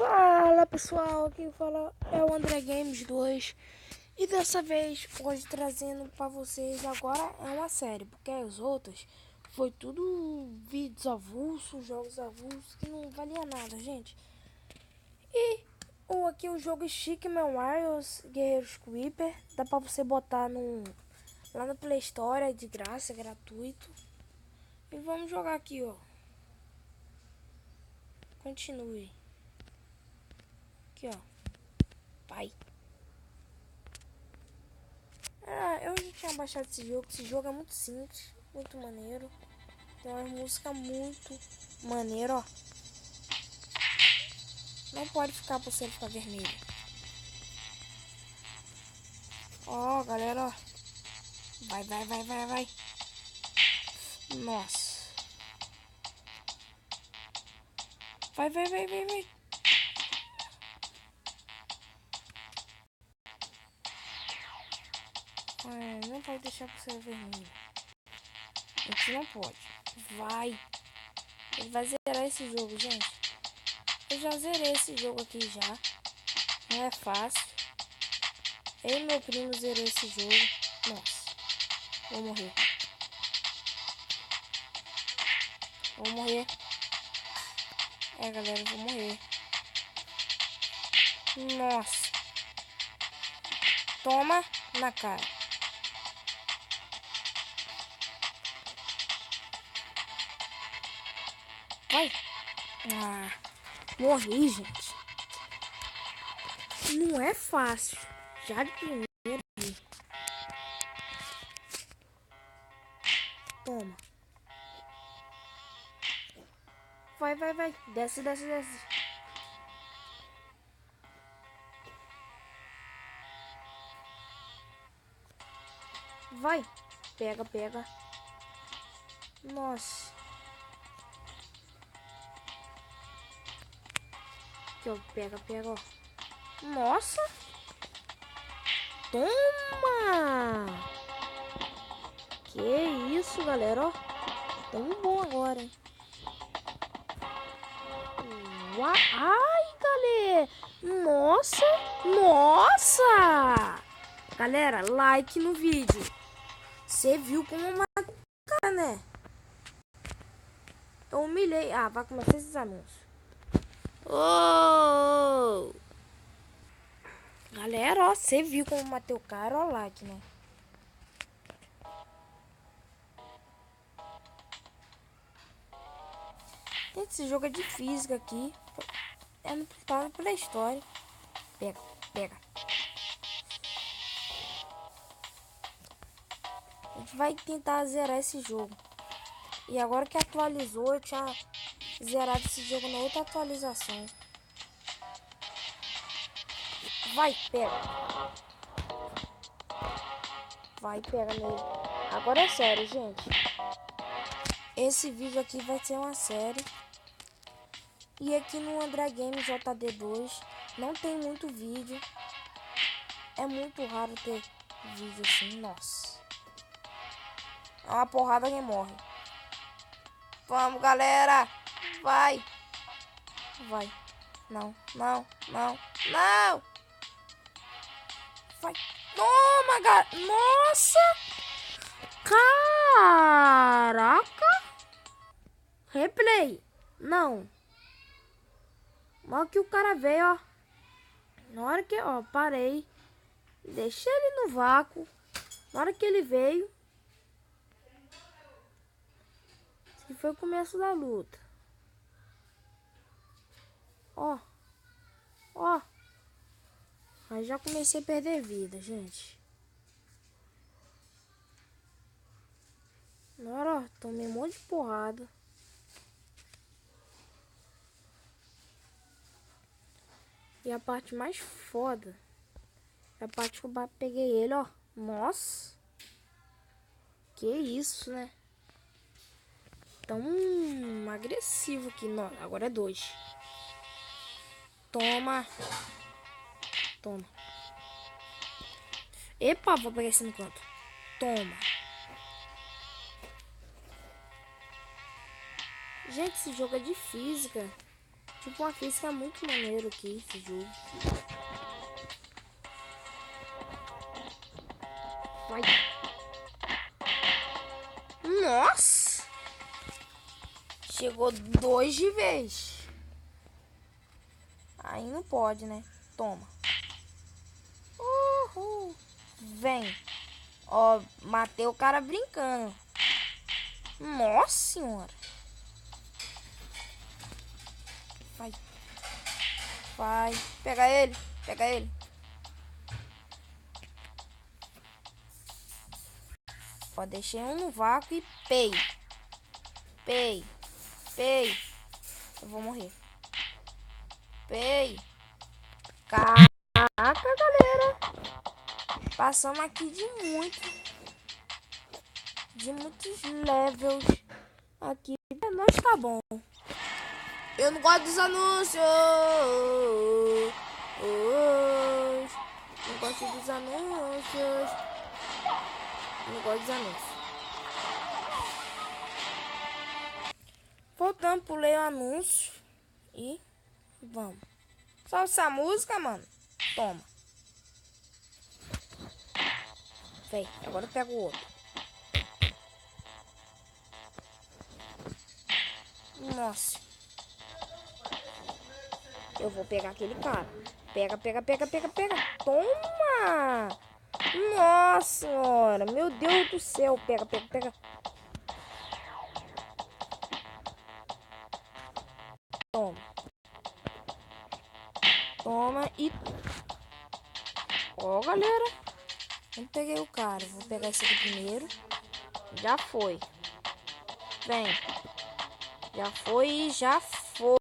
Fala pessoal, aqui fala é o André Games 2 e dessa vez hoje trazendo pra vocês agora é uma série, porque as outras foi tudo vídeos avulsos, jogos avulsos que não valia nada, gente. E aqui o jogo Stickman Warriors Guerreiros Creeper, dá pra você botar lá no Play Store, é de graça, é gratuito. E vamos jogar aqui, ó. Continue. Aqui, ó. Pai. Eu já tinha baixado esse jogo. Esse jogo é muito simples, muito maneiro. Tem uma música muito maneira, ó. Não pode ficar a pulseira ficar vermelha. Ó, galera, ó. Vai, vai, vai, vai, vai. Nossa. Vai, vai, vai, vai, vai. Não pode deixar a pulseira vermelha. A gente não pode. Vai. Ele vai zerar esse jogo, gente. Eu já zerei esse jogo aqui já. Não é fácil. Eu e meu primo zerou esse jogo. Nossa. Vou morrer. Vou morrer. Galera, eu vou morrer. Nossa. Toma na cara. Vai. Morri, gente. Não é fácil. Já de primeiro. Toma. Vai, vai, vai. Desce, desce, desce. Vai. Pega, pega. Nossa. Aqui, ó. Pega, pega, ó. Nossa. Toma. Que isso, galera, ó. Tão bom agora, hein. Ai, galera. Nossa. Nossa. Galera, like no vídeo. Você viu como uma cara, né? Eu humilhei. Vai começar esses anúncios. Oh! Galera, ó, você viu como matei o cara? Ó, like, né? Esse jogo é de física aqui. Tá no Play Store. Pega, pega. A gente vai tentar zerar esse jogo. E agora que atualizou, eu tinha zerado esse jogo na outra atualização. Vai, pega. Vai, pega nele. Agora é sério, gente. Esse vídeo aqui vai ser uma série. E aqui no André Games JD2 não tem muito vídeo. É muito raro ter vídeo assim, nossa. É uma porrada que morre. Vamos, galera. Vai. Vai. Não, não, não, não. Vai. Toma, galera. Nossa. Caraca. Replay. Não. Olha que o cara veio, ó. Na hora que, ó, parei. Deixei ele no vácuo. Na hora que ele veio. Esse foi o começo da luta. Ó. Ó. Aí já comecei a perder vida, gente. Na hora, ó, tomei um monte de porrada. E a parte mais foda é a parte que eu peguei ele, ó. Nossa. Que isso, né? Tão agressivo aqui. Não, agora é 2. Toma. Toma. Epa, vou pegar esse no canto. Toma. Gente, esse jogo é de física. Tipo, uma física muito maneiro aqui, esse jogo. Vai. Nossa! Chegou 2 de vez. Aí não pode, né? Toma. Uhul. Vem. Ó, matei o cara brincando. Nossa senhora. Vai. Vai. Pega ele. Pega ele. Ó, deixei um no vácuo e pei. Pei. Pei. Eu vou morrer. Pei. Caraca, galera. Passamos aqui de muitos levels aqui. Mas tá bom. Eu não gosto dos anúncios. Não gosto dos anúncios. Não gosto dos anúncios. Voltando, pulei o anúncio. E vamos. Só essa música, mano. Toma. Vem, agora eu pego o outro. Nossa. Eu vou pegar aquele cara. Pega, pega, pega, pega, pega. Toma! Nossa senhora. Meu Deus do céu. Pega, pega, pega. Toma. Toma e... Ó, galera. Eu peguei o cara. Vou pegar esse aqui primeiro. Já foi. Vem. Já foi e já foi.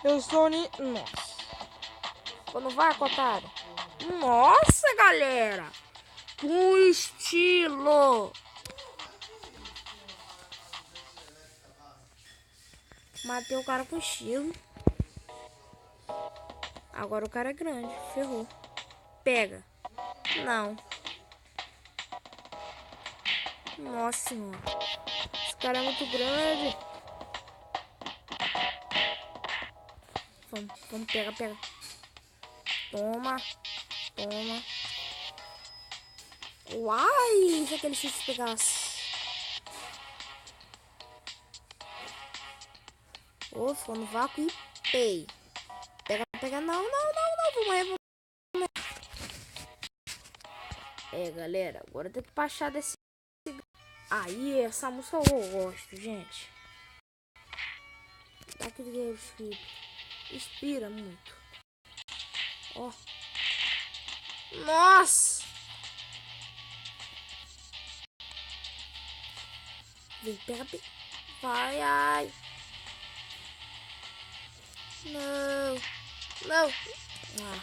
Eu sou Nossa. Quando vai, otário? Nossa, galera. Com estilo. Matei o cara com estilo. Agora o cara é grande. Ferrou. Pega. Não. Nossa senhora. Esse cara é muito grande. Vamos, pega, pega. Toma. Toma. Uai! Se aquele chute pegasse. Ô, ficou no vácuo e pei. Pega, pega. Não, não, não, não. Vou morrer, vou morrer. É, galera. Agora tem que baixar desse... Aí, essa música eu gosto, gente. Daquele game que inspira muito. Ó. Nossa! Vem, pega, pega. Vai, ai. Não. Não. Ah,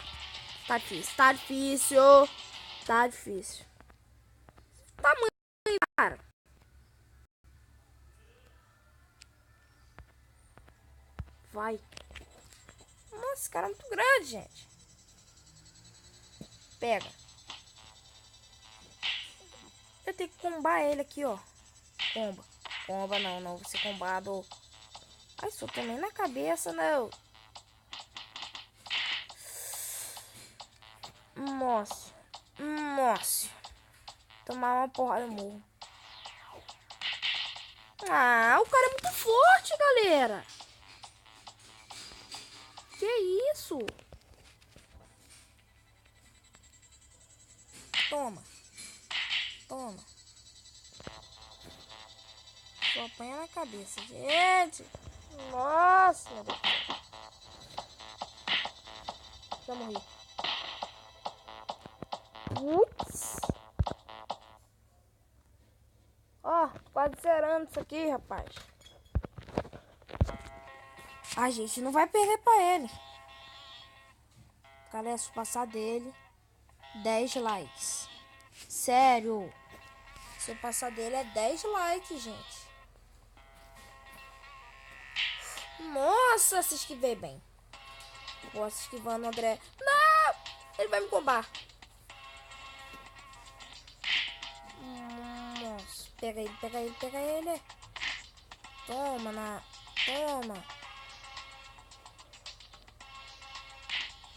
tá difícil, tá difícil. Tá difícil. Tá muito, cara. Vai. Nossa, esse cara é muito grande, gente. Pega. Eu tenho que combar ele aqui, ó. Comba. Comba, não, não. Você combado. Ai, só também na cabeça, não. Nossa. Nossa. Tomar uma porrada no morro. Ah, o cara é muito forte, galera. Que isso? Toma. Toma. Só apanha na cabeça, gente. Nossa, meu Deus. Já morri. Putz. Ó, quase zerando isso aqui, rapaz. A gente não vai perder pra ele. Galera, se passar dele, 10 likes. Sério. Se eu passar dele é 10 likes, gente. Nossa, se esquivei bem. Vou se esquivando o André. Não! Ele vai me combar. Nossa, pega ele, pega ele, pega ele. Toma na... Toma.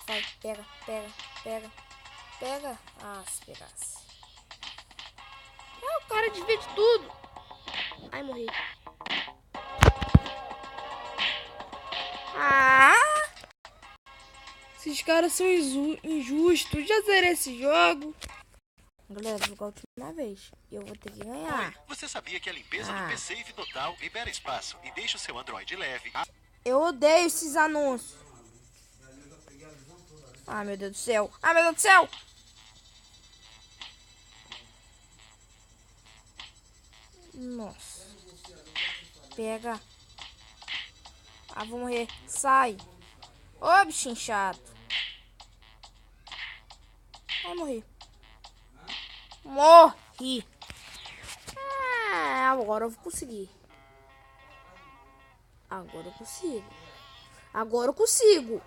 Vai, pega, pega, pega. Pega. Ah, se pegasse. Ah, o cara desvia de tudo. Ai, morri. Ah! Esses caras são injustos. Já zerei esse jogo. Galera, vou jogar a última vez. E eu vou ter que ganhar. Oi, você sabia que a limpeza do PC e Total libera espaço e deixa o seu Android leve? Eu odeio esses anúncios. Ai, meu Deus do céu. Ai, meu Deus do céu. Nossa. Pega. Ah, vou morrer. Sai. Ô, bichinho chato. Ai, morri. Morri. Ah, agora eu vou conseguir. Agora eu consigo. Agora eu consigo.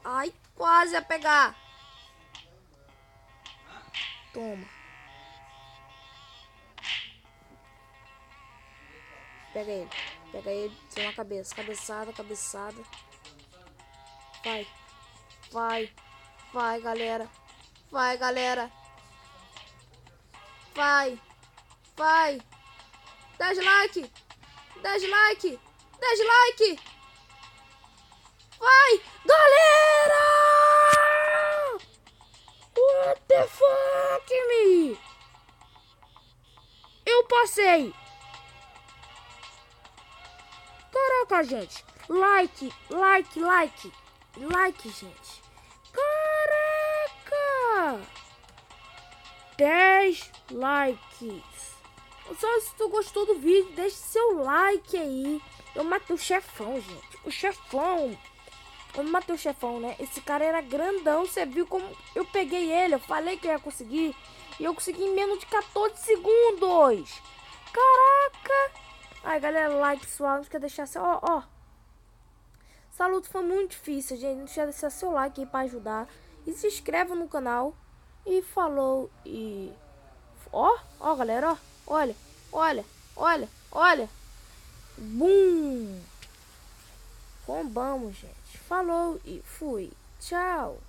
Ai, quase a pegar. Toma. Pega ele. Pega ele. Tem uma cabeça. Cabeçada, cabeçada. Vai. Vai. Vai, galera. Vai, galera. Vai. Vai. 10 like. 10 like. 10 like. Vai. Galera! What the fuck, me? Eu passei. Caraca, gente. Like, like, like. Like, gente. Caraca! 10 likes. Só se tu gostou do vídeo, deixe seu like aí. Eu matei o chefão, gente. O chefão. Eu matei o chefão, né? Esse cara era grandão. Você viu como eu peguei ele. Eu falei que eu ia conseguir. E eu consegui em menos de 14 segundos. Caraca! Ai, galera, like, pessoal. Não esquece de deixar seu... Ó. Essa luta foi muito difícil, gente. Não esquece de deixar seu like aí pra ajudar. E se inscreva no canal. E falou. E... Ó, galera, ó. Olha, olha, olha, olha. Bum! Bombamos, gente. Falou e fui. Tchau.